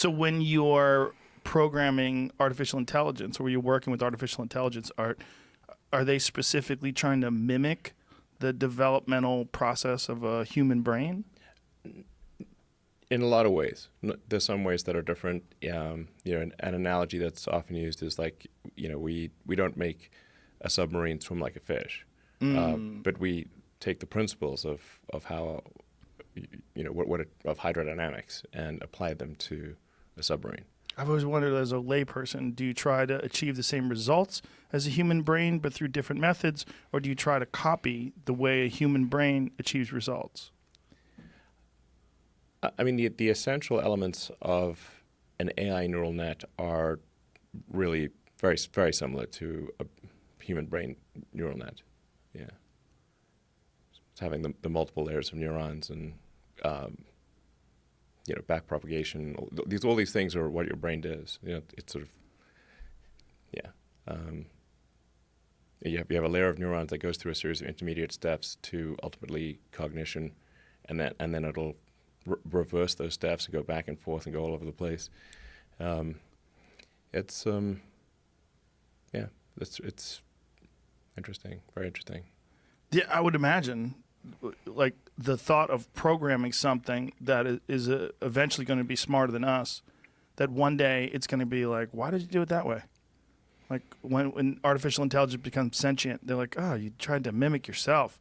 So when you're programming artificial intelligence, or you're working with artificial intelligence, are they specifically trying to mimic the developmental process of a human brain? In a lot of ways. There's some ways that are different. An analogy that's often used is like, we don't make a submarine swim like a fish, but we take the principles of how, of hydrodynamics and apply them to a submarine. I've always wondered, as a layperson, do you try to achieve the same results as a human brain but through different methods, or do you try to copy the way a human brain achieves results? I mean, the essential elements of an AI neural net are really very, very similar to a human brain neural net. Yeah. It's having the multiple layers of neurons and, back propagation. All these things are what your brain does. It's sort of, you have a layer of neurons that goes through a series of intermediate steps to ultimately cognition, and then it'll reverse those steps and go back and forth and go all over the place. It's interesting, very interesting. Yeah, I would imagine, like, the thought of programming something that is eventually going to be smarter than us, that one day it's going to be like, why did you do it that way? Like when artificial intelligence becomes sentient, they're like, oh, you tried to mimic yourself.